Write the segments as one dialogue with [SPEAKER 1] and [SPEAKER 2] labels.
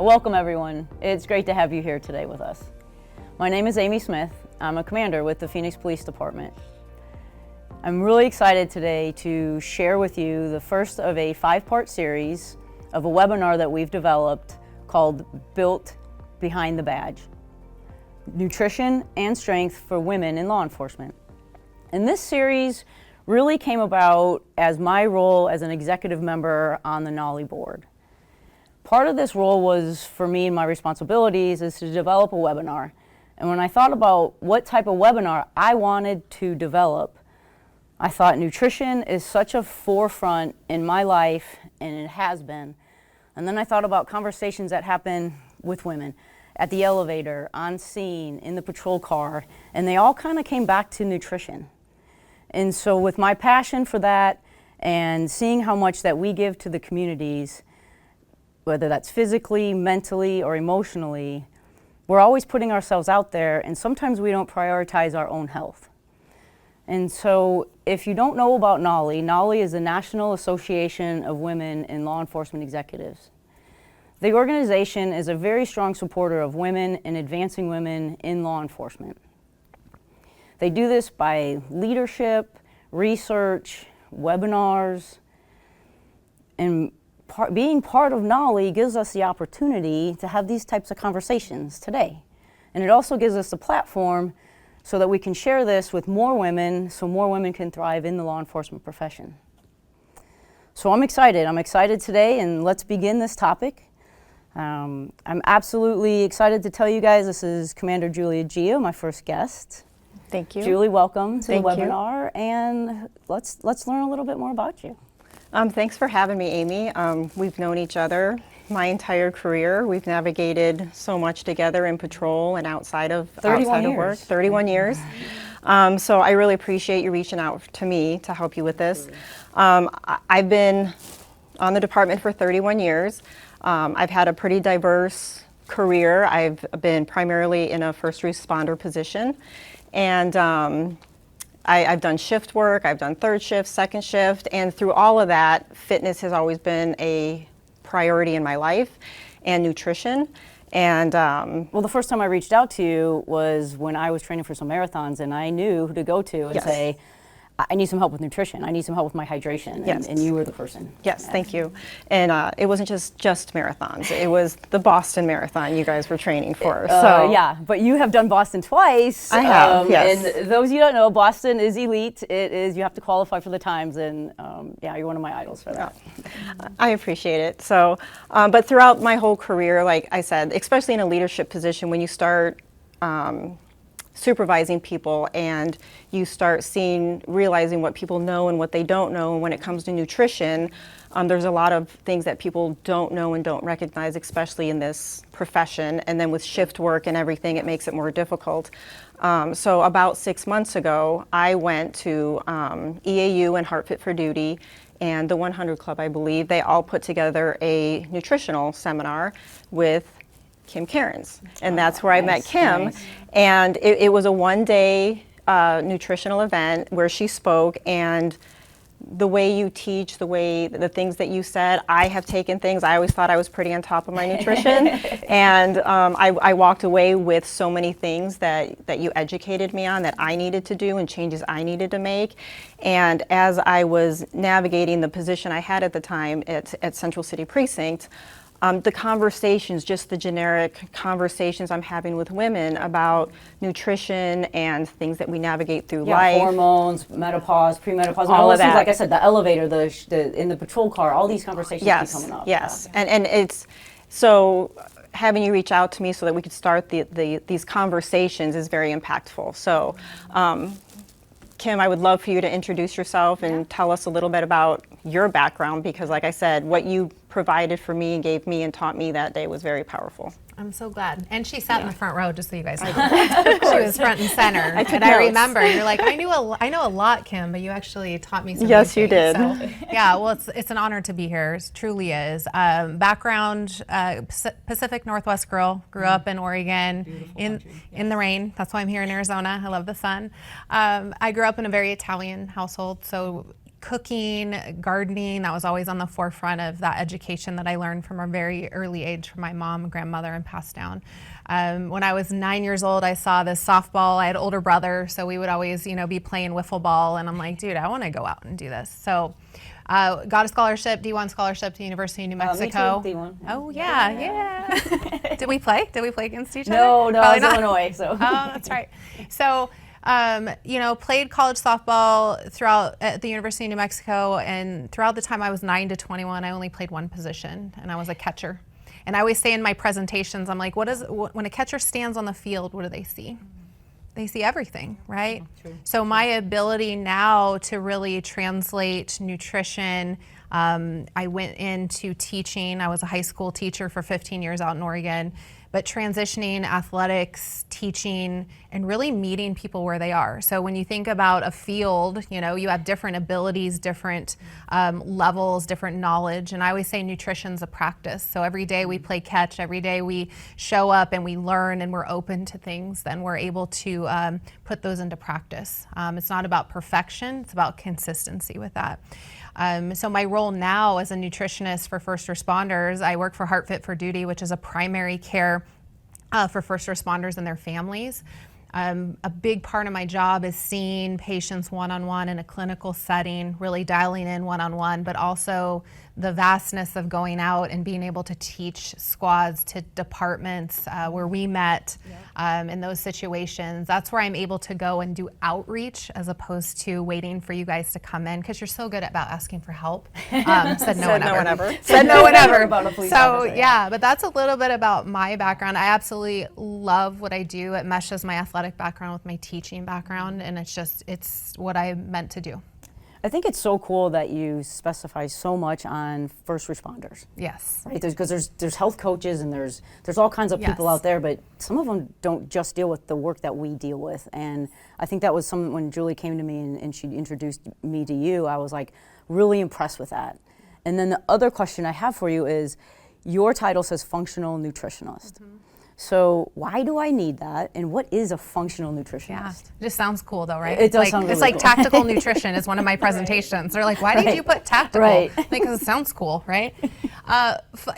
[SPEAKER 1] Welcome everyone. It's great to have you here today with us. My name is Aimee Smith. I'm a commander with the Phoenix Police Department. I'm really excited today to share with you the first of a 5-part series of a webinar that we've developed called Built Behind the Badge: Nutrition and Strength for Women in Law Enforcement. And this series really came about as my role as an executive member on the NAWLEE board. Part of this role was, for me and my responsibilities, is to develop a webinar. And when I thought about what type of webinar I wanted to develop, I thought nutrition is such a forefront in my life, and it has been. And then I thought about conversations that happen with women at the elevator, on scene, in the patrol car, and they all kind of came back to nutrition. And so with my passion for that and seeing how much that we give to the communities, whether that's physically, mentally, or emotionally, we're always putting ourselves out there, and sometimes we don't prioritize our own health. And so if you don't know about NAWLEE, NAWLEE is the National Association of Women in Law Enforcement Executives. The organization is a very strong supporter of women and advancing women in law enforcement. They do this by leadership, research, webinars, and being part of NAWLEE gives us the opportunity to have these types of conversations today. And it also gives us a platform so that we can share this with more women, so more women can thrive in the law enforcement profession. So I'm excited. I'm excited today, and let's begin this topic. I'm absolutely excited to tell you guys this is Commander Julie Egea, my first guest.
[SPEAKER 2] Thank you.
[SPEAKER 1] Julie, welcome to
[SPEAKER 2] Thank
[SPEAKER 1] the webinar, and let's learn a little bit more about you.
[SPEAKER 2] Thanks for having me, Amy. We've known each other my entire career. We've navigated so much together in patrol and outside of work. 31 years. So I really appreciate you reaching out to me to help you with this. I've been on the department for 31 years. I've had a pretty diverse career. I've been primarily in a first responder position, and I've done shift work, I've done third shift, second shift, and through all of that, fitness has always been a priority in my life, and nutrition. And
[SPEAKER 1] well, the first time I reached out to you was when I was training for some marathons, and I knew who to go to and say, I need some help with nutrition. I need some help with my hydration.
[SPEAKER 2] Yes.
[SPEAKER 1] And you were the person.
[SPEAKER 2] Yes, thank you. And it wasn't just marathons. It was the Boston Marathon you guys were training for.
[SPEAKER 1] Yeah, but you have done Boston twice.
[SPEAKER 2] I have, yes.
[SPEAKER 1] And those of you don't know, Boston is elite. It is, you have to qualify for the times, and yeah, you're one of my idols for that.
[SPEAKER 2] I appreciate it. So, but throughout my whole career, like I said, especially in a leadership position, when you start supervising people and you start realizing what people know and what they don't know, and when it comes to nutrition, there's a lot of things that people don't know and don't recognize, especially in this profession. And then with shift work and everything, it makes it more difficult. So about 6 months ago, I went to EAU and HeartFit for Duty and the 100 Club, I believe. They all put together a nutritional seminar with Kim Cairns, and that's where I met Kim.
[SPEAKER 1] Nice.
[SPEAKER 2] And it was a one-day nutritional event where she spoke, and the way you teach, the things that you said, I have taken things. I always thought I was pretty on top of my nutrition, and I walked away with so many things that you educated me on that I needed to do and changes I needed to make. And as I was navigating the position I had at the time at Central City Precinct, the conversations, just the generic conversations I'm having with women about nutrition and things that we navigate through life.
[SPEAKER 1] Hormones, menopause, premenopause,
[SPEAKER 2] all of that.
[SPEAKER 1] Like I said, the elevator, in the patrol car, all these conversations keep coming up.
[SPEAKER 2] Yes, and it's so having you reach out to me so that we could start these conversations is very impactful. So, Kim, I would love for you to introduce yourself and tell us a little bit about your background, because like I said, what you provided for me and gave me and taught me that day was very powerful.
[SPEAKER 3] I'm so glad. And she sat in the front row, just so you guys know. She was front and center. I remember, you're like, I know a lot, Kim, but you actually taught me some
[SPEAKER 2] Yes,
[SPEAKER 3] good
[SPEAKER 2] you did.
[SPEAKER 3] So, yeah, well, it's an honor to be here. It truly is. Background, Pacific Northwest girl, grew up in Oregon, in the rain. That's why I'm here in Arizona. I love the sun. I grew up in a very Italian household, so cooking, gardening, that was always on the forefront of that education that I learned from a very early age from my mom and grandmother and passed down. When I was 9 years old, I saw this softball. I had an older brother, so we would always, be playing wiffle ball, and I'm like, dude, I want to go out and do this. So got a scholarship, D1 scholarship to the University of New Mexico.
[SPEAKER 1] Me too, D1.
[SPEAKER 3] Oh, yeah. Did we play? Did we play against each other?
[SPEAKER 1] No, I was
[SPEAKER 3] not.
[SPEAKER 1] Illinois, so.
[SPEAKER 3] Oh, that's right. So, played college softball throughout at the University of New Mexico, and throughout the time I was 9 to 21, I only played one position, and I was a catcher. And I always say in my presentations, I'm like, when a catcher stands on the field, what do they see? They see everything, right?
[SPEAKER 1] True.
[SPEAKER 3] So my ability now to really translate nutrition, I went into teaching. I was a high school teacher for 15 years out in Oregon, but transitioning athletics, teaching, and really meeting people where they are. So when you think about a field, you have different abilities, different levels, different knowledge. And I always say nutrition's a practice. So every day we play catch, every day we show up and we learn and we're open to things, then we're able to put those into practice. It's not about perfection, it's about consistency with that. So my role now as a nutritionist for first responders, I work for HeartFit for Duty, which is a primary care for first responders and their families. A big part of my job is seeing patients one-on-one in a clinical setting, really dialing in one-on-one, but also the vastness of going out and being able to teach squads to departments where we met in those situations. That's where I'm able to go and do outreach as opposed to waiting for you guys to come in, because you're so good about asking for help. Said no one ever. Said no one ever. So yeah, but that's a little bit about my background. I absolutely love what I do. It meshes my athletic background with my teaching background, and it's what I meant to do.
[SPEAKER 1] I think it's so cool that you specify so much on first responders.
[SPEAKER 3] Yes.
[SPEAKER 1] Right, because there's health coaches and there's all kinds of people out there, but some of them don't just deal with the work that we deal with. And I think that was when Julie came to me and she introduced me to you, I was like really impressed with that. And then the other question I have for you is, your title says functional nutritionist. Mm-hmm. So why do I need that, and what is a functional nutritionist?
[SPEAKER 3] Yeah, it just sounds cool though, right?
[SPEAKER 1] It does sound really
[SPEAKER 3] It's like
[SPEAKER 1] cool.
[SPEAKER 3] Tactical nutrition is one of my presentations. They're like, why did you put tactical?
[SPEAKER 1] Right.
[SPEAKER 3] Because it sounds cool, right?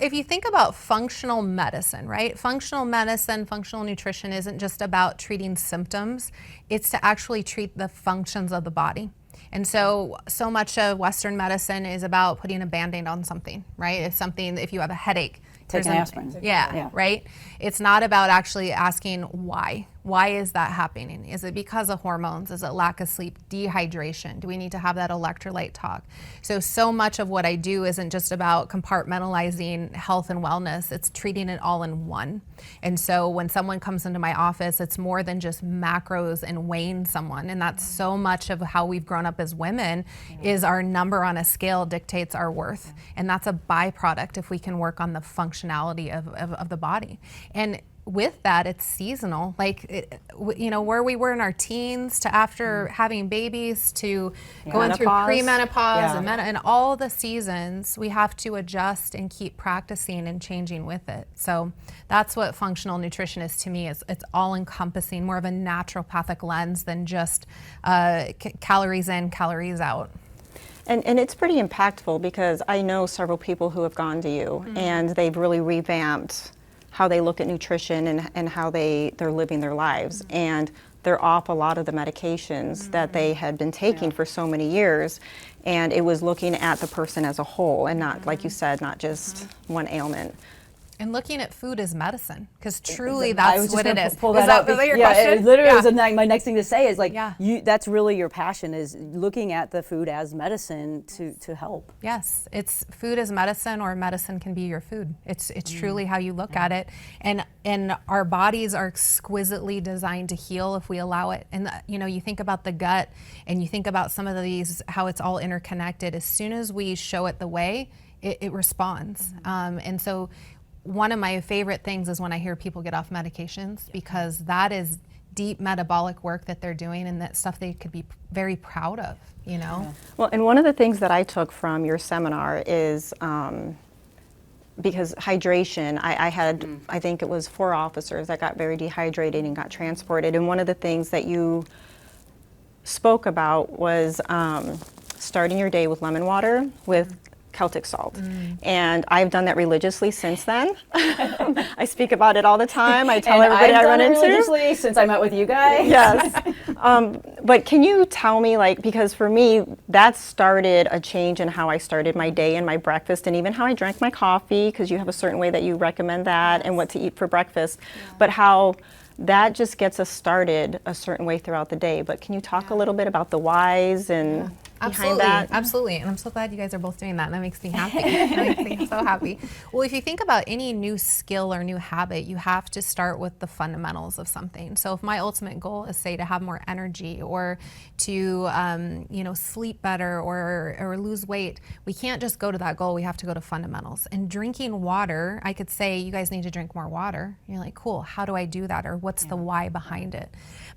[SPEAKER 3] If you think about functional medicine, right? Functional medicine, functional nutrition isn't just about treating symptoms. It's to actually treat the functions of the body. And so much of Western medicine is about putting a Band-Aid on something, right? If you have a headache,
[SPEAKER 1] take an aspirin.
[SPEAKER 3] Yeah, right? It's not about actually asking why. Why is that happening? Is it because of hormones? Is it lack of sleep, dehydration? Do we need to have that electrolyte talk? So much of what I do isn't just about compartmentalizing health and wellness, it's treating it all in one. And so when someone comes into my office, it's more than just macros and weighing someone. And that's so much of how we've grown up as women, is our number on a scale dictates our worth. And that's a byproduct if we can work on the functionality of the body. And with that, it's seasonal. Where we were in our teens to after having babies to going through premenopause and all the seasons, we have to adjust and keep practicing and changing with it. So that's what functional nutrition is to me. It's all encompassing, more of a naturopathic lens than just calories in, calories out.
[SPEAKER 2] And it's pretty impactful, because I know several people who have gone to you, and they've really revamped how they look at nutrition and how they're living their lives. And they're off a lot of the medications that they had been taking for so many years. And it was looking at the person as a whole, and not, like you said, not just one ailment.
[SPEAKER 3] And looking at food as medicine, because truly that's what it is.
[SPEAKER 1] Pull that up.
[SPEAKER 3] Is that your
[SPEAKER 1] yeah,
[SPEAKER 3] question?
[SPEAKER 1] it literally was my next thing to say is that's really your passion, is looking at the food as medicine to help.
[SPEAKER 3] Yes, it's food as medicine, or medicine can be your food. It's truly how you look at it. And our bodies are exquisitely designed to heal if we allow it. And you think about the gut, and you think about some of these, how it's all interconnected. As soon as we show it the way, it responds. And so one of my favorite things is when I hear people get off medications, because that is deep metabolic work that they're doing, and that stuff they could be very proud of,
[SPEAKER 2] Well, and one of the things that I took from your seminar is, because hydration, I had, I think it was 4 officers that got very dehydrated and got transported. And one of the things that you spoke about was starting your day with lemon water with Celtic salt. And I've done that religiously since then. I speak about it all the time. I tell everybody I run into.
[SPEAKER 1] Religiously since I met with you guys.
[SPEAKER 2] Yes. But can you tell me, like, because for me, that started a change in how I started my day and my breakfast, and even how I drank my coffee, because you have a certain way that you recommend that and what to eat for breakfast, but how that just gets us started a certain way throughout the day. But can you talk a little bit about the whys and behind that?
[SPEAKER 3] Absolutely, and I'm so glad you guys are both doing that. That makes me happy. That makes me so happy. Well, if you think about any new skill or new habit, you have to start with the fundamentals of something. So if my ultimate goal is, say, to have more energy or to sleep better or lose weight, we can't just go to that goal. We have to go to fundamentals. And drinking water, I could say, you guys need to drink more water. You're like, cool, how do I do that? Or what's the why behind it?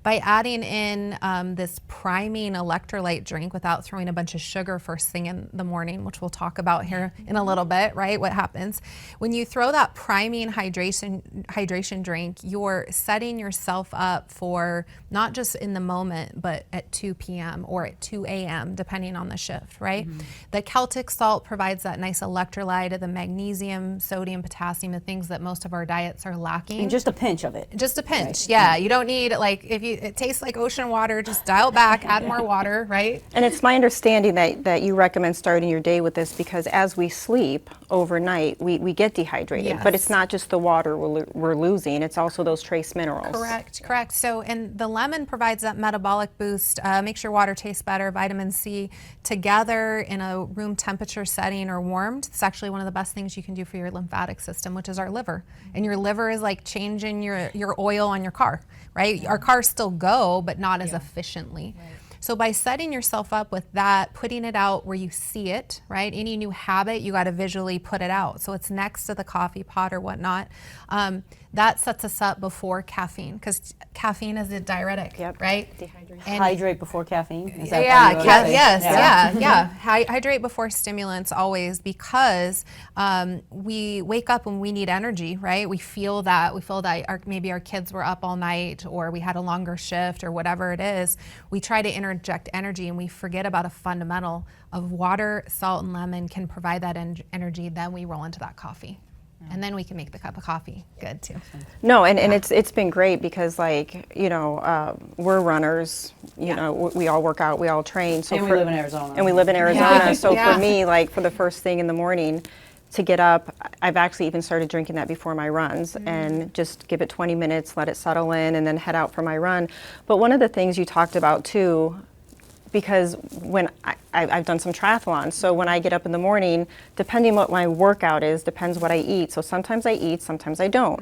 [SPEAKER 3] By adding in this priming electrolyte drink without throwing a bunch of sugar first thing in the morning, which we'll talk about here in a little bit, right? What happens when you throw that priming hydration drink, you're setting yourself up for not just in the moment, but at 2 p.m. or at 2 a.m., depending on the shift, right? The Celtic salt provides that nice electrolyte of the magnesium, sodium, potassium, the things that most of our diets are lacking.
[SPEAKER 1] And just a pinch of it.
[SPEAKER 3] Just a pinch, right. Yeah. You don't need, like, if it tastes like ocean water, just dial back, add more water, right?
[SPEAKER 2] And it's my understanding that you recommend starting your day with this because as we sleep overnight, we get dehydrated.
[SPEAKER 3] Yes.
[SPEAKER 2] But it's not just the water we're losing, it's also those trace minerals.
[SPEAKER 3] Correct. So, and the lemon provides that metabolic boost, makes your water taste better, vitamin C, together in a room temperature setting or warmed. It's actually one of the best things you can do for your lymphatic system, which is our liver. And your liver is like changing your oil on your car, right? Our cars still go, but not as efficiently. Right. So by setting yourself up with that, putting it out where you see it, right? Any new habit, you got to visually put it out. So it's next to the coffee pot or whatnot. That sets us up before caffeine, because caffeine is a diuretic, right?
[SPEAKER 1] Hydrate before caffeine. Is that
[SPEAKER 3] Hydrate before stimulants always, because we wake up when we need energy, right? We feel that maybe our kids were up all night, or we had a longer shift, or whatever it is. We try to interject energy, and we forget about a fundamental of water, salt, and lemon can provide that energy. Then we roll into that coffee. And then we can make the cup of coffee good too.
[SPEAKER 2] No, and it's been great because, like, we're runners, you know, we all work out, we all train. So
[SPEAKER 1] we live in Arizona.
[SPEAKER 2] And we live in Arizona. So for me, like, for the first thing in the morning to get up, I've actually even started drinking that before my runs and just give it 20 minutes, let it settle in, and then head out for my run. But one of the things you talked about too, because when I've done some triathlons, so when I get up in the morning, depending what my workout is, depends what I eat. So sometimes I eat, sometimes I don't.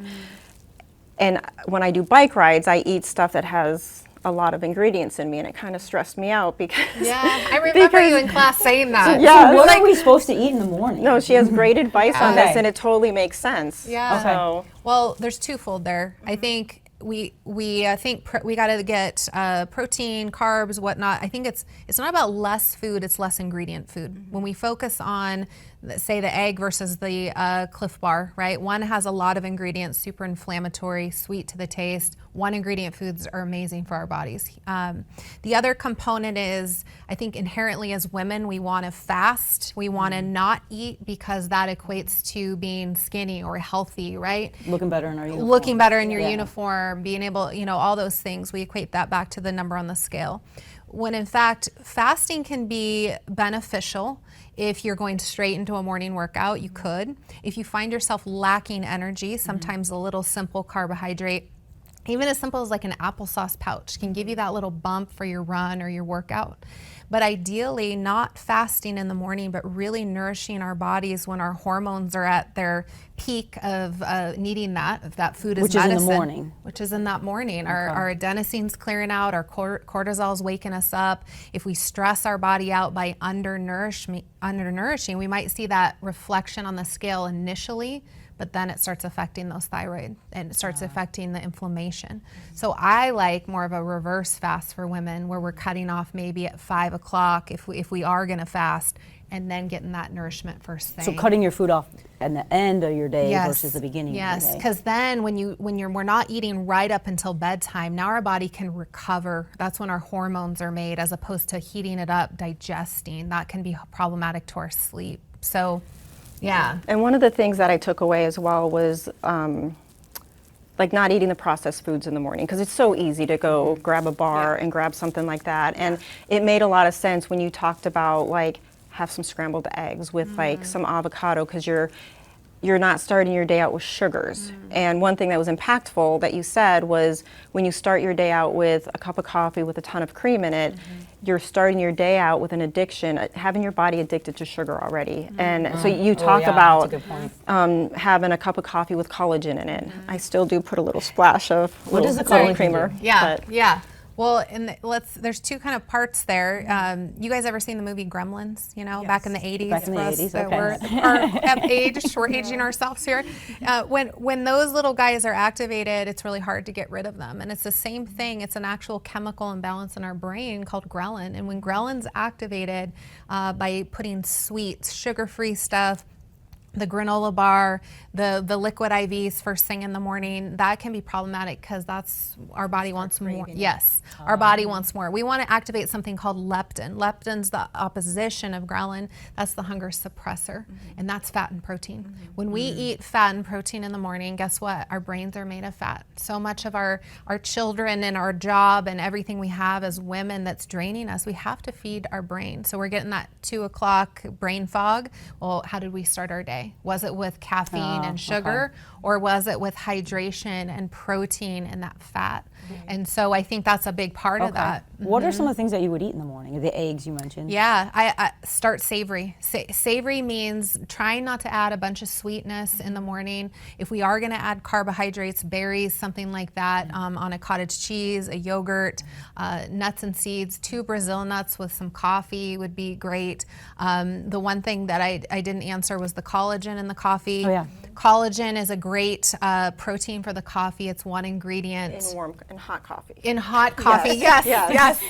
[SPEAKER 2] And when I do bike rides, I eat stuff that has a lot of ingredients in me, and it kind of stressed me out because
[SPEAKER 3] I remember you in class saying that.
[SPEAKER 1] So what are we supposed to eat in the morning?
[SPEAKER 2] No, she has great advice on this, and it totally makes sense.
[SPEAKER 3] Yeah.
[SPEAKER 2] So,
[SPEAKER 3] well, there's twofold there. I think we think we got to get protein, carbs, whatnot. I think it's not about less food; it's less ingredient food. When we focus on, say, the egg versus the Cliff Bar, right? One has a lot of ingredients, super inflammatory, sweet to the taste. One ingredient foods are amazing for our bodies. The other component is, I think inherently as women, we want to fast. We want to not eat because that equates to being skinny or healthy, right?
[SPEAKER 1] Looking better in our uniform.
[SPEAKER 3] Looking better in your uniform, being able, all those things. We equate that back to the number on the scale. When in fact, fasting can be beneficial. If you're going straight into a morning workout, you could. If you find yourself lacking energy, sometimes a little simple carbohydrate, even as simple as like an applesauce pouch, can give you that little bump for your run or your workout. But ideally, not fasting in the morning, but really nourishing our bodies when our hormones are at their peak of needing that. If that food is medicine.
[SPEAKER 1] Which is in the morning.
[SPEAKER 3] Which is in that morning. Our adenosine's clearing out, our cortisol's waking us up. If we stress our body out by undernourishing, we might see that reflection on the scale initially, but then it starts affecting those thyroid and it starts affecting the inflammation. So I like more of a reverse fast for women where we're cutting off maybe at 5 o'clock if we are going to fast, and then getting that nourishment first thing.
[SPEAKER 1] So cutting your food off at the end of your day
[SPEAKER 3] Yes.
[SPEAKER 1] versus the beginning of your day.
[SPEAKER 3] Yes, because then we're not eating right up until bedtime, now our body can recover. That's when our hormones are made, as opposed to heating it up, digesting. That can be problematic to our sleep. So, yeah.
[SPEAKER 2] And one of the things that I took away as well was like not eating the processed foods in the morning, because it's so easy to go grab a bar and grab something like that. And it made a lot of sense when you talked about like have some scrambled eggs with like some avocado, because you're not starting your day out with sugars. And one thing that was impactful that you said was when you start your day out with a cup of coffee with a ton of cream in it, you're starting your day out with an addiction, having your body addicted to sugar already. And so you talk about having a cup of coffee with collagen in it. I still do put a little splash of
[SPEAKER 1] does the collagen
[SPEAKER 2] creamer.
[SPEAKER 1] do?
[SPEAKER 3] Yeah, yeah. Well, there's two kind of parts there. You guys ever seen the movie Gremlins? You know, back in the 80s.
[SPEAKER 1] Back in the 80s, okay.
[SPEAKER 3] Have aged, we're aging ourselves here. When those little guys are activated, it's really hard to get rid of them. And it's the same thing. It's an actual chemical imbalance in our brain called ghrelin. And when ghrelin's activated by putting sweets, sugar-free stuff, the granola bar, the liquid IVs first thing in the morning, that can be problematic because that's our body wants more. Yes, our body wants more. We want to activate something called leptin. Leptin's the opposition of ghrelin. That's the hunger suppressor, and that's fat and protein. When we eat fat and protein in the morning, guess what? Our brains are made of fat. So much of our children and our job and everything we have as women that's draining us, we have to feed our brain. So we're getting that 2 o'clock brain fog. Well, how did we start our day? Was it with caffeine and sugar, or was it with hydration and protein and that fat? And so I think that's a big part of that.
[SPEAKER 1] What are some of the things that you would eat in the morning? The eggs you mentioned.
[SPEAKER 3] Yeah, I start savory. Savory means trying not to add a bunch of sweetness in the morning. If we are going to add carbohydrates, berries, something like that, on a cottage cheese, a yogurt, nuts and seeds, 2 Brazil nuts with some coffee would be great. The one thing that I didn't answer was the collagen in the coffee.
[SPEAKER 1] Oh, yeah.
[SPEAKER 3] Collagen is a great protein for the coffee. It's one ingredient.
[SPEAKER 2] In hot coffee.
[SPEAKER 3] In hot coffee, yes.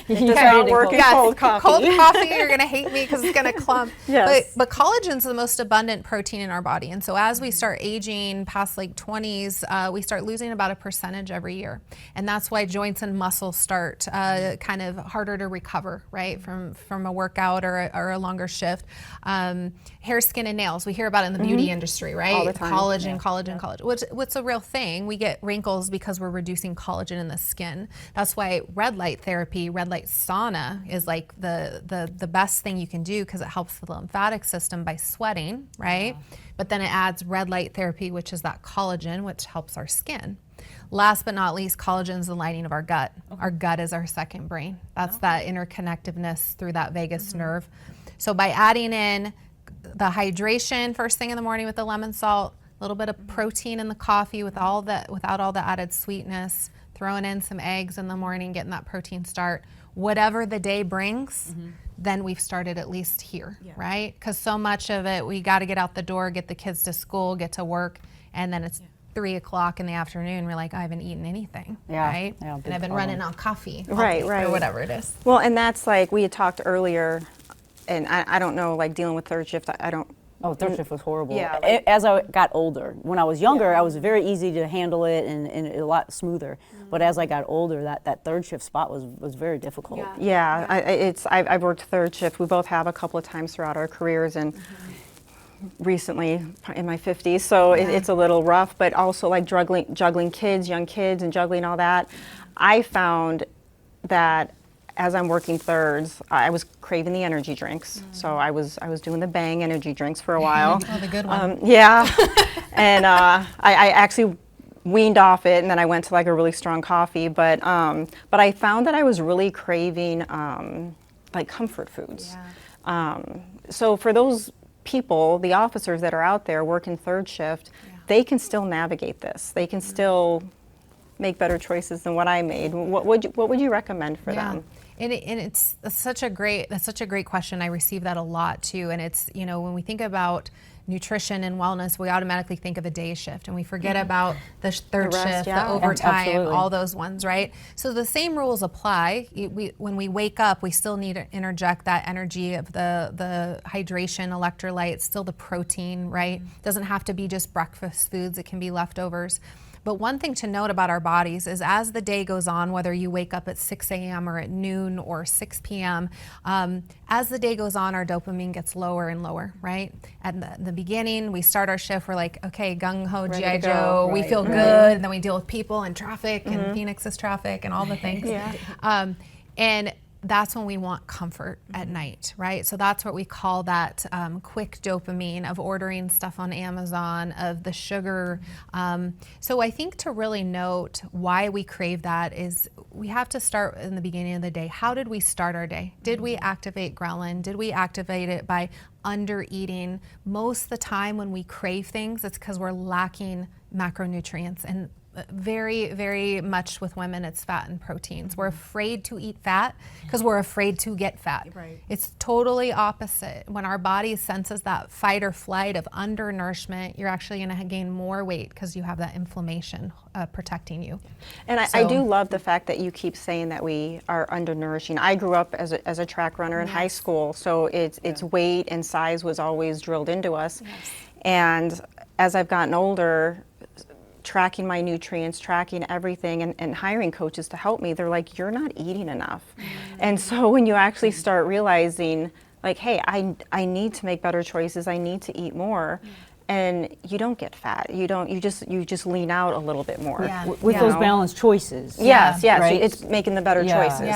[SPEAKER 2] It does not work in cold coffee.
[SPEAKER 3] Cold coffee, you're going to hate me because it's going to clump.
[SPEAKER 2] Yes.
[SPEAKER 3] But collagen's the most abundant protein in our body. And so as we start aging past like 20s, we start losing about a percentage every year. And that's why joints and muscles start kind of harder to recover, right, from a workout or a longer shift. Hair, skin, and nails. We hear about it in the beauty industry, right?
[SPEAKER 2] All the time.
[SPEAKER 3] Collagen. What's a real thing. We get wrinkles because we're reducing collagen in the skin. That's why red light therapy, red light sauna is like the best thing you can do because it helps the lymphatic system by sweating, right? But then it adds red light therapy, which is that collagen, which helps our skin. Last but not least, collagen is the lining of our gut. Our gut is our second brain. That's that interconnectedness through that vagus nerve. So by adding in the hydration first thing in the morning with the lemon salt, a little bit of protein in the coffee without all the added sweetness, throwing in some eggs in the morning, getting that protein start, whatever the day brings, then we've started at least here, right? Because so much of it, we got to get out the door, get the kids to school, get to work, and then it's 3 o'clock in the afternoon. We're like, I haven't eaten anything, right?
[SPEAKER 1] Yeah,
[SPEAKER 3] and I've been running on coffee,
[SPEAKER 2] Right.
[SPEAKER 3] or whatever it is.
[SPEAKER 2] Well, and that's like we had talked earlier, and I don't know, like dealing with third shift, I don't.
[SPEAKER 1] Oh, third shift was horrible.
[SPEAKER 2] Yeah,
[SPEAKER 1] As I got older, when I was younger, I was very easy to handle it and a lot smoother. But as I got older, that third shift spot was very difficult.
[SPEAKER 2] I've worked third shift. We both have a couple of times throughout our careers, and recently in my 50s, so it's a little rough. But also like juggling kids, young kids, and juggling all that. I found that as I'm working thirds, I was craving the energy drinks. So I was doing the Bang energy drinks for a while.
[SPEAKER 3] Oh, the good one.
[SPEAKER 2] And I actually weaned off it, and then I went to like a really strong coffee. But I found that I was really craving like comfort foods. So for those people, the officers that are out there working third shift, they can still navigate this. They can still make better choices than what I made. What would you recommend for them?
[SPEAKER 3] And that's such a great question. I receive that a lot too. And it's, when we think about nutrition and wellness, we automatically think of a day shift and we forget about the third shift, the overtime, all those ones, right? So the same rules apply. When we wake up, we still need to interject that energy of the hydration, electrolytes, still the protein, right? Doesn't have to be just breakfast foods, it can be leftovers. But one thing to note about our bodies is as the day goes on, whether you wake up at 6 a.m. or at noon or 6 p.m., as the day goes on, our dopamine gets lower and lower, right? At the beginning, we start our shift, we're like, okay, gung-ho, G.I. Joe, we feel good, and then we deal with people and traffic, and Phoenix's traffic, and all the things. And that's when we want comfort at night, right? So that's what we call that quick dopamine of ordering stuff on Amazon, of the sugar. So I think to really note why we crave that is we have to start in the beginning of the day. How did we start our day? Did we activate ghrelin? Did we activate it by under eating? Most of the time when we crave things, it's because we're lacking macronutrients, and very, very much with women, it's fat and proteins. We're afraid to eat fat because we're afraid to get fat.
[SPEAKER 1] Right.
[SPEAKER 3] It's totally opposite. When our body senses that fight or flight of undernourishment, you're actually going to gain more weight because you have that inflammation protecting you.
[SPEAKER 2] And I do love the fact that you keep saying that we are undernourishing. I grew up as a track runner in high school, so it's weight and size was always drilled into us. And as I've gotten older, tracking my nutrients, tracking everything, and hiring coaches to help me, they're like, you're not eating enough. And so when you actually start realizing, like, hey, I need to make better choices, I need to eat more, and you don't get fat. You just lean out a little bit more.
[SPEAKER 1] With those balanced choices.
[SPEAKER 2] Yes,
[SPEAKER 1] right?
[SPEAKER 2] It's making the better choices.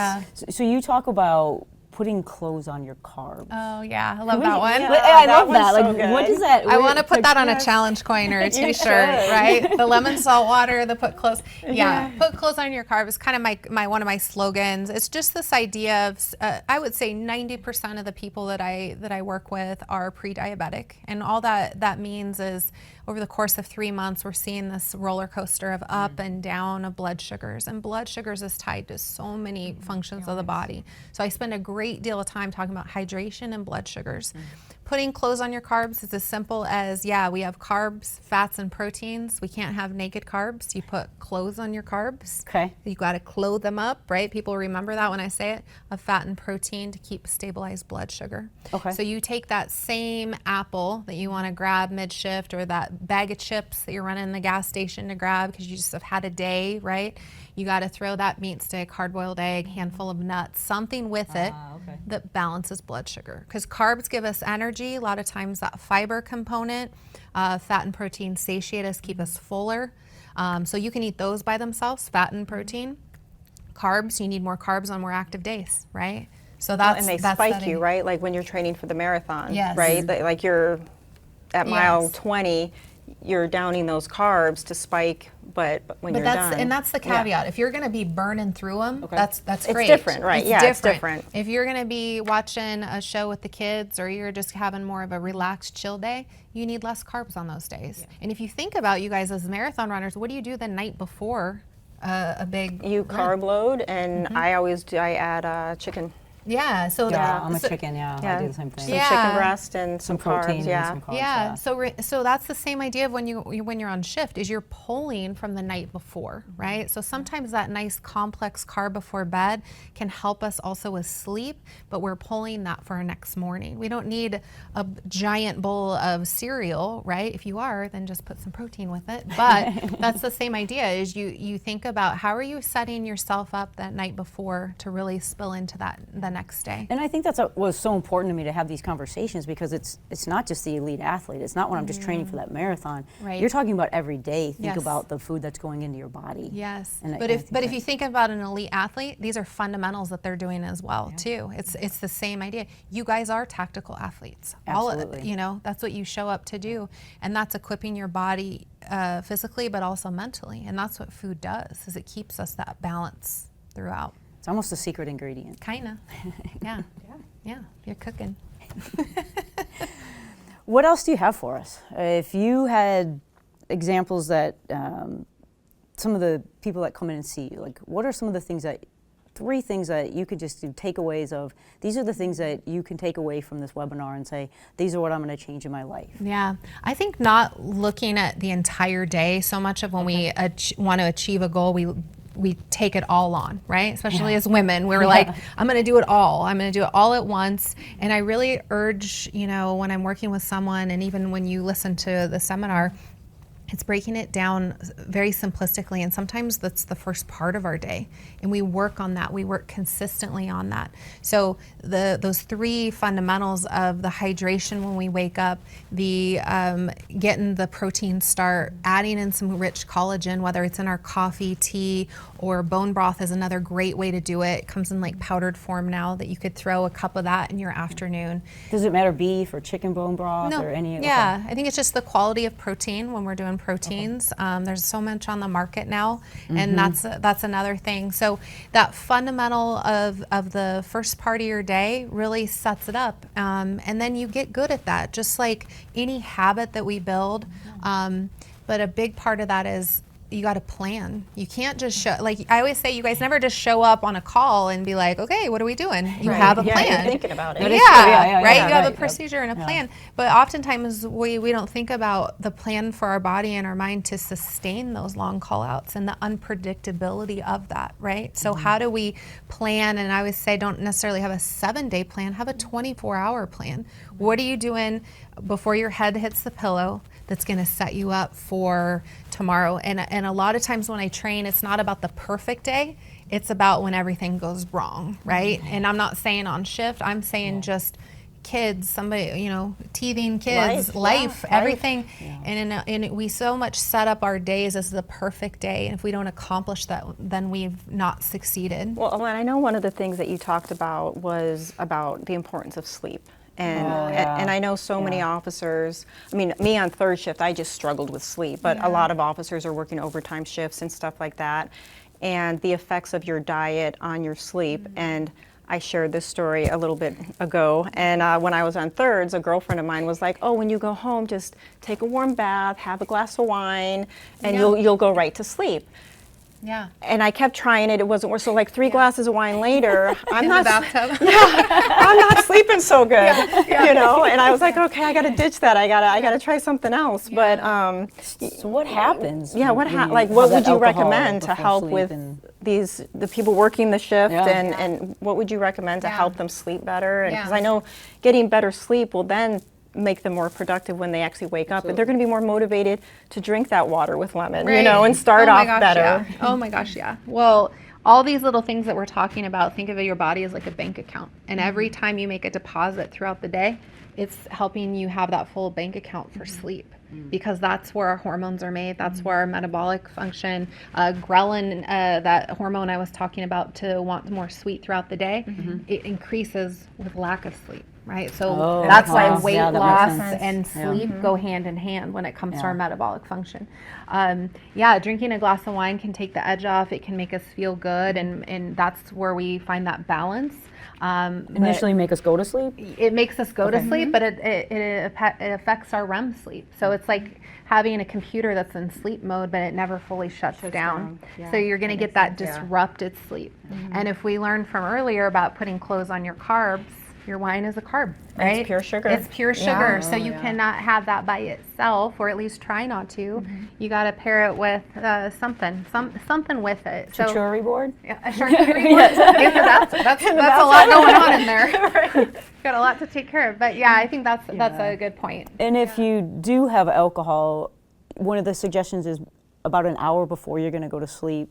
[SPEAKER 1] So you talk about putting clothes on your carbs.
[SPEAKER 3] Oh yeah, I love that one.
[SPEAKER 1] I love that. Like,
[SPEAKER 2] so
[SPEAKER 1] what does that?
[SPEAKER 3] I want to put that on a challenge coin or a T-shirt, right? The lemon salt water, the put clothes. Put clothes on your carbs is kind of my one of my slogans. It's just this idea of I would say 90% of the people that I work with are pre-diabetic, and all that means is over the course of 3 months, we're seeing this roller coaster of up and down of blood sugars. And blood sugars is tied to so many functions of the body. So I spend a great deal of time talking about hydration and blood sugars. Putting clothes on your carbs is as simple as, we have carbs, fats, and proteins. We can't have naked carbs. You put clothes on your carbs.
[SPEAKER 1] Okay.
[SPEAKER 3] You got to clothe them up, right? People remember that when I say it, of fat and protein to keep stabilized blood sugar.
[SPEAKER 1] Okay.
[SPEAKER 3] So you take that same apple that you want to grab mid-shift, or that bag of chips that you're running in the gas station to grab because you just have had a day, right? You got to throw that meat stick, hard-boiled egg, handful of nuts, something with it that balances blood sugar. Because carbs give us energy. A lot of times that fiber component, fat and protein satiate us, keep us fuller. So you can eat those by themselves, fat and protein. Carbs, you need more carbs on more active days, right? So that's
[SPEAKER 2] and they spike you, right? Like when you're training for the marathon,
[SPEAKER 3] Yes.
[SPEAKER 2] right? Like you're at mile 20, you're downing those carbs to spike, but when you're done.
[SPEAKER 3] And that's the caveat. If you're going to be burning through them, that's great.
[SPEAKER 2] It's different, right? It's different.
[SPEAKER 3] If you're going to be watching a show with the kids, or you're just having more of a relaxed, chill day, you need less carbs on those days. And if you think about, you guys as marathon runners, what do you do the night before a big
[SPEAKER 2] You
[SPEAKER 3] run?
[SPEAKER 2] carb load, and I add chicken.
[SPEAKER 3] Yeah, so
[SPEAKER 1] I'm a chicken. I do the same thing.
[SPEAKER 2] Some chicken breast and some
[SPEAKER 1] protein,
[SPEAKER 2] carbs.
[SPEAKER 1] and some carbs,
[SPEAKER 3] So that's the same idea of when you're on shift, is you're pulling from the night before, right? So sometimes that nice complex carb before bed can help us also with sleep, but we're pulling that for our next morning. We don't need a giant bowl of cereal, right? If you are, then just put some protein with it. But that's the same idea, is you think about how are you setting yourself up that night before to really spill into that the next day.
[SPEAKER 1] And I think that's what was so important to me, to have these conversations, because it's not just the elite athlete. It's not when I'm just training for that marathon.
[SPEAKER 3] Right.
[SPEAKER 1] You're talking about every day. Think about the food that's going into your body.
[SPEAKER 3] Yes.
[SPEAKER 1] And
[SPEAKER 3] But if you think about an elite athlete, these are fundamentals that they're doing as well too. It's the same idea. You guys are tactical athletes.
[SPEAKER 1] Absolutely.
[SPEAKER 3] That's what you show up to do, and that's equipping your body physically but also mentally. And that's what food does, is it keeps us that balance throughout.
[SPEAKER 1] It's almost a secret ingredient.
[SPEAKER 3] Kinda. Yeah. You're cooking.
[SPEAKER 1] What else do you have for us? If you had examples that some of the people that come in and see you, like, what are some of the things that 3 things that you could just do takeaways of, these are the things that you can take away from this webinar and say, these are what I'm going to change in my life?
[SPEAKER 3] Yeah, I think not looking at the entire day so much of when we want to achieve a goal, we take it all on, right? Especially as women, we're like, I'm going to do it all. I'm going to do it all at once. And I really urge, you know, when I'm working with someone, and even when you listen to the seminar, it's breaking it down very simplistically, and sometimes that's the first part of our day, and we work on that. We work consistently on that. So those 3 fundamentals of the hydration when we wake up, the getting the protein start, adding in some rich collagen, whether it's in our coffee, tea, or bone broth is another great way to do it. It comes in like powdered form now that you could throw a cup of that in your afternoon.
[SPEAKER 1] Does it matter beef or chicken bone broth or any?
[SPEAKER 3] Yeah, I think it's just the quality of protein when we're doing proteins. There's so much on the market now, and that's another thing. So that fundamental of the first part of your day really sets it up, and then you get good at that, just like any habit that we build. But a big part of that is you got to plan. You can't just show, like I always say, you guys never just show up on a call and be like, okay, what are we doing? You have a plan.
[SPEAKER 2] You're thinking about it.
[SPEAKER 3] Right? You have a procedure and a plan. But oftentimes we don't think about the plan for our body and our mind to sustain those long call outs and the unpredictability of that, right? So how do we plan? And I always say, don't necessarily have a 7-day plan, have a 24-hour plan. What are you doing before your head hits the pillow that's going to set you up for tomorrow? And a lot of times when I train, it's not about the perfect day. It's about when everything goes wrong, right? And I'm not saying on shift. I'm saying just kids, somebody, you know, teething kids, life, everything. And we so much set up our days as the perfect day. And if we don't accomplish that, then we've not succeeded.
[SPEAKER 2] Well, and I know one of the things that you talked about was about the importance of sleep. And I know so many officers, I mean, me on 3rd shift, I just struggled with sleep, but a lot of officers are working overtime shifts and stuff like that, and the effects of your diet on your sleep. And I shared this story a little bit ago, and when I was on 3rds, a girlfriend of mine was like, oh, when you go home, just take a warm bath, have a glass of wine, and you'll go right to sleep.
[SPEAKER 3] Yeah.
[SPEAKER 2] And I kept trying it. It wasn't working. So like 3 glasses of wine later, I'm not.
[SPEAKER 3] In the bathtub.
[SPEAKER 2] I'm not sleeping so good. You know. And I was like, okay, I got to ditch that. I gotta try something else. But
[SPEAKER 1] so what happens?
[SPEAKER 2] Yeah. Like what would you recommend to help with the people working the shift, and what would you recommend to help them sleep better? Because I know getting better sleep will then make them more productive when they actually wake up, and they're going to be more motivated to drink that water with lemon, you know, and start off better.
[SPEAKER 3] Oh my gosh, yeah. Well, all these little things that we're talking about, think of your body as like a bank account, and every time you make a deposit throughout the day, it's helping you have that full bank account for sleep, because that's where our hormones are made. That's where our metabolic function, ghrelin, that hormone I was talking about, to want more sweet throughout the day, it increases with lack of sleep. Right, so that's why weight loss and sleep go hand in hand when it comes to our metabolic function. Drinking a glass of wine can take the edge off. It can make us feel good, and that's where we find that balance.
[SPEAKER 1] Initially make us go to sleep?
[SPEAKER 3] It makes us go to sleep, but it affects our REM sleep. So it's like having a computer that's in sleep mode, but it never fully shuts down. So you're going to get that disrupted sleep. And if we learned from earlier about putting clothes on your carbs, your wine is a carb, right?
[SPEAKER 2] It's pure sugar.
[SPEAKER 3] It's pure sugar, so you cannot have that by itself, or at least try not to. You got to pair it with something with it.
[SPEAKER 1] So charcuterie board?
[SPEAKER 3] A charcuterie board. That's a lot going on in there. Got a lot to take care of, but I think that's a good point.
[SPEAKER 1] And if you do have alcohol, one of the suggestions is about an hour before you're going to go to sleep,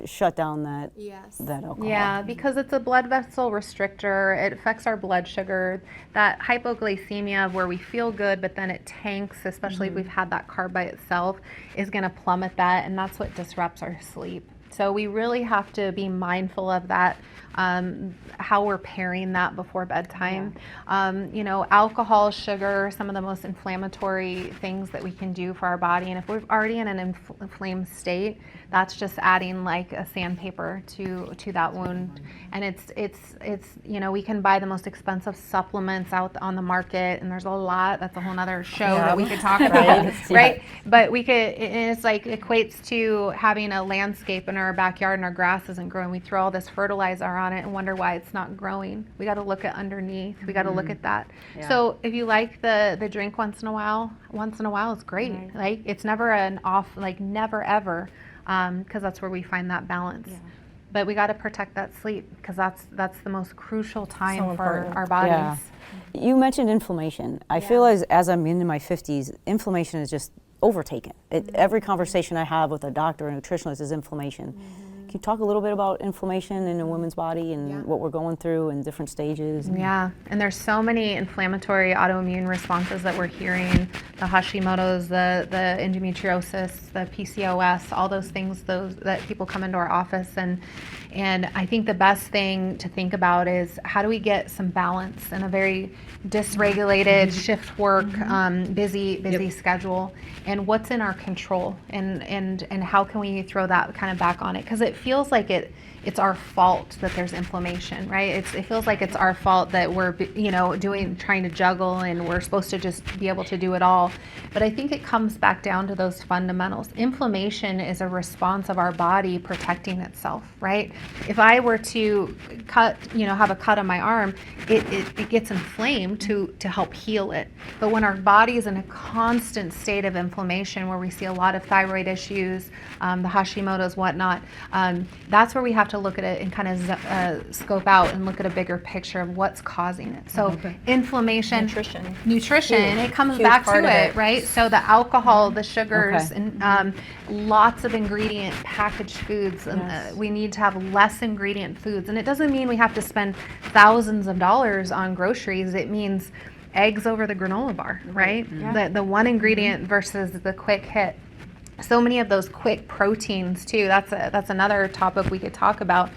[SPEAKER 1] shut down that alcohol.
[SPEAKER 3] Yeah, because it's a blood vessel restrictor. It affects our blood sugar. That hypoglycemia, where we feel good, but then it tanks, especially if we've had that carb by itself, is going to plummet that, and that's what disrupts our sleep. So we really have to be mindful of that. how we're pairing that before bedtime. You know, alcohol, sugar, some of the most inflammatory things that we can do for our body. And if we're already in an inflamed state, that's just adding like a sandpaper to that wound. And it's you know, we can buy the most expensive supplements out on the market, and there's a lot. That's a whole nother show that we could talk about, right? But we could, and it's like equates to having a landscape in our backyard and our grass isn't growing. We throw all this fertilizer on it and wonder why it's not growing. We got to look at underneath. We got to look at that. So if you like the drink once in a while it's great. Right. Like it's never an off, like never ever, because that's where we find that balance. But we got to protect that sleep, because that's the most crucial time for our bodies.
[SPEAKER 1] You mentioned inflammation. I feel as I'm into my 50s, inflammation is just overtaken. Every conversation I have with a doctor or a nutritionist is inflammation. Can you talk a little bit about inflammation in a woman's body and what we're going through in different stages?
[SPEAKER 3] Yeah, and there's so many inflammatory autoimmune responses that we're hearing, the Hashimoto's, the endometriosis, the PCOS, all those things that people come into our office, and I think the best thing to think about is how do we get some balance in a very dysregulated shift work, busy schedule, and what's in our control, and how can we throw that kind of back on it, because it feels like it's our fault that there's inflammation, right? It feels like it's our fault that we're, you know, trying to juggle, and we're supposed to just be able to do it all. But I think it comes back down to those fundamentals. Inflammation is a response of our body protecting itself, right? If I were to have a cut on my arm, it gets inflamed to help heal it. But when our body is in a constant state of inflammation, where we see a lot of thyroid issues, the Hashimoto's, whatnot, that's where we have to look at it and kind of scope out and look at a bigger picture of what's causing it. So inflammation, nutrition, it comes back to it, right? So the alcohol, the sugars, and lots of ingredient packaged foods. We need to have less ingredient foods. And it doesn't mean we have to spend thousands of dollars on groceries. It means eggs over the granola bar, right? The one ingredient versus the quick hit. So many of those quick proteins too. That's another topic we could talk about.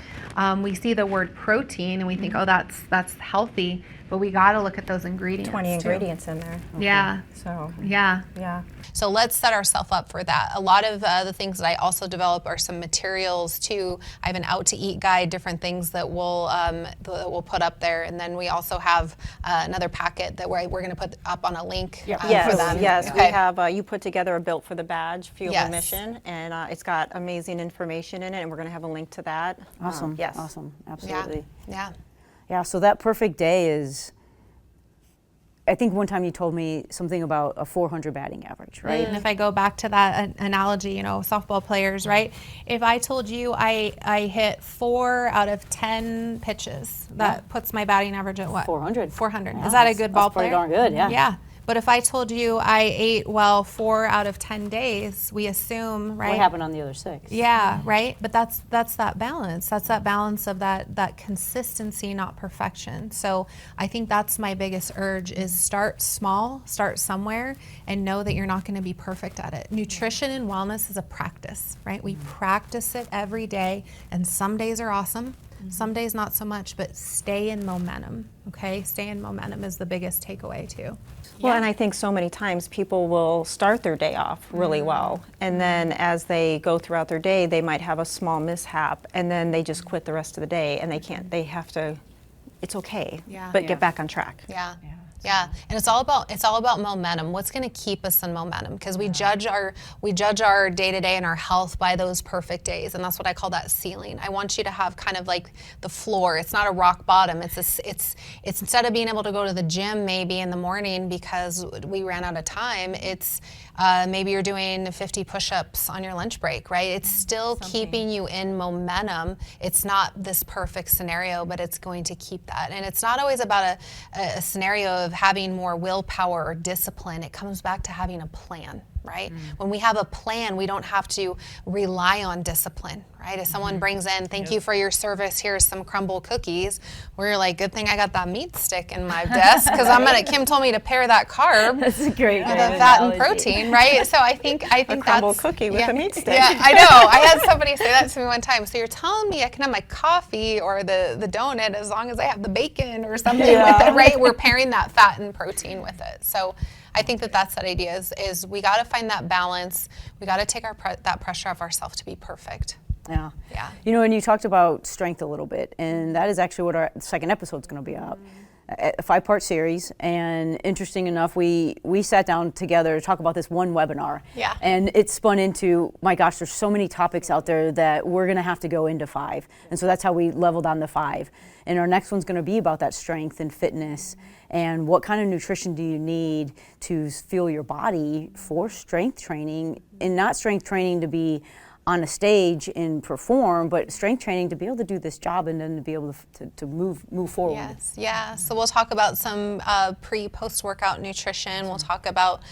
[SPEAKER 3] We see the word protein and we think, oh, that's healthy, but we got to look at those ingredients.
[SPEAKER 2] 20 ingredients in there.
[SPEAKER 3] Yeah.
[SPEAKER 2] So
[SPEAKER 3] yeah.
[SPEAKER 4] So let's set ourselves up for that. A lot of the things that I also develop are some materials too. I have an out to eat guide, different things that we'll put up there, and then we also have another packet that we're going to put up on a link for them.
[SPEAKER 2] Yes, we have. You put together a Built for the Badge Fuel the Mission, and it's got amazing information in it, and we're going to have a link to that.
[SPEAKER 1] Awesome.
[SPEAKER 2] Yes.
[SPEAKER 1] Awesome. Absolutely.
[SPEAKER 4] Yeah.
[SPEAKER 1] So that perfect day is, I think one time you told me something about a 400 batting average, right?
[SPEAKER 3] And if I go back to that analogy, you know, softball players, right? If I told you I hit 4 out of 10 pitches, that puts my batting average at what?
[SPEAKER 1] 400.
[SPEAKER 3] 400.
[SPEAKER 1] Yeah,
[SPEAKER 3] is that a good ball
[SPEAKER 1] player?
[SPEAKER 3] player?
[SPEAKER 1] Pretty darn good, yeah.
[SPEAKER 3] Yeah. But if I told you I ate well 4 out of 10 days, we assume, right?
[SPEAKER 1] What happened on the other 6?
[SPEAKER 3] Yeah, right. But that's that balance. That's that balance of that consistency, not perfection. So I think that's my biggest urge: is start small, start somewhere, and know that you're not going to be perfect at it. Nutrition and wellness is a practice, right? We practice it every day, and some days are awesome. Some days not so much, but stay in momentum, okay? Stay in momentum is the biggest takeaway too.
[SPEAKER 2] Well, and I think so many times people will start their day off really well, and then as they go throughout their day, they might have a small mishap, and then they just quit the rest of the day, and they have to, it's okay, but get back on track.
[SPEAKER 4] Yeah, and it's all about momentum. What's going to keep us in momentum? Because we judge our day to day and our health by those perfect days, and that's what I call that ceiling. I want you to have kind of like the floor. It's not a rock bottom. It's instead of being able to go to the gym maybe in the morning because we ran out of time. It's maybe you're doing 50 push-ups on your lunch break, right? It's still keeping you in momentum. It's not this perfect scenario, but it's going to keep that. And it's not always about a scenario of having more willpower or discipline. It comes back to having a plan. right? When we have a plan, we don't have to rely on discipline, right? If someone brings in, thank you for your service, here's some crumble cookies, we're like, good thing I got that meat stick in my desk, because Kim told me to pair that carb
[SPEAKER 1] That's a great
[SPEAKER 4] with the fat and protein, right? So I think
[SPEAKER 2] A crumble cookie with a meat stick.
[SPEAKER 4] Yeah, I know. I had somebody say that to me one time. So you're telling me I can have my coffee or the donut as long as I have the bacon or something with it, right? We're pairing that fat and protein with it. So I think that's that idea is we got to find that balance. We got to take that pressure off ourselves to be perfect.
[SPEAKER 1] Yeah.
[SPEAKER 4] Yeah.
[SPEAKER 1] You know, and you talked about strength a little bit, and that is actually what our second episode is going to be about. A 5-part series, and interesting enough, we sat down together to talk about this one webinar.
[SPEAKER 4] Yeah.
[SPEAKER 1] And it spun into, my gosh, there's so many topics out there that we're going to have to go into 5. And so that's how we leveled on the 5. And our next one's going to be about that strength and fitness, and what kind of nutrition do you need to fuel your body for strength training, and not strength training to be on a stage and perform, but strength training to be able to do this job and then to be able to move forward.
[SPEAKER 4] Yes, yeah. So we'll talk about some post workout nutrition. We'll talk about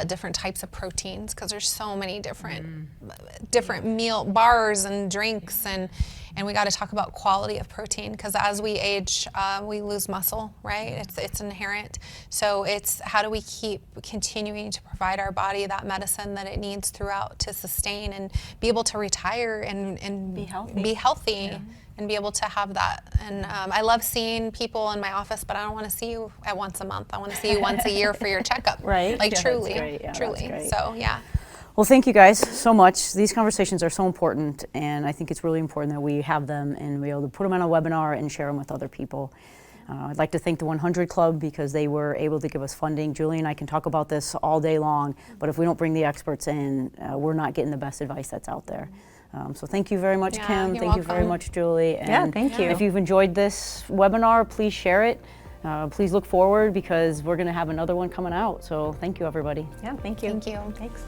[SPEAKER 4] different types of proteins, because there's so many different meal bars and drinks, and we got to talk about quality of protein, because as we age, we lose muscle, right? It's inherent. So it's how do we keep continuing to provide our body that medicine that it needs throughout to sustain and be able to retire and
[SPEAKER 2] Be healthy.
[SPEAKER 4] Be healthy. And be able to have that. And I love seeing people in my office, but I don't want to see you at once a month. I want to see you once a year for your checkup.
[SPEAKER 1] Right.
[SPEAKER 4] Like
[SPEAKER 1] Yeah,
[SPEAKER 4] truly,
[SPEAKER 1] that's great. Yeah,
[SPEAKER 4] truly.
[SPEAKER 1] that's great.
[SPEAKER 4] So yeah.
[SPEAKER 1] Well, thank you guys so much. These conversations are so important, and I think it's really important that we have them and be able to put them on a webinar and share them with other people. I'd like to thank the 100 Club, because they were able to give us funding. Julie and I can talk about this all day long, but if we don't bring the experts in, we're not getting the best advice that's out there. So thank you very much,
[SPEAKER 4] Yeah,
[SPEAKER 1] Kim.
[SPEAKER 4] you're
[SPEAKER 1] Thank you very
[SPEAKER 4] welcome.
[SPEAKER 1] much, Julie. And
[SPEAKER 2] Yeah, thank you.
[SPEAKER 1] if you've enjoyed this webinar, please share it. Please look forward, because we're going to have another one coming out. So thank you, everybody.
[SPEAKER 2] Yeah, thank you.
[SPEAKER 4] Thank you.
[SPEAKER 2] Thanks.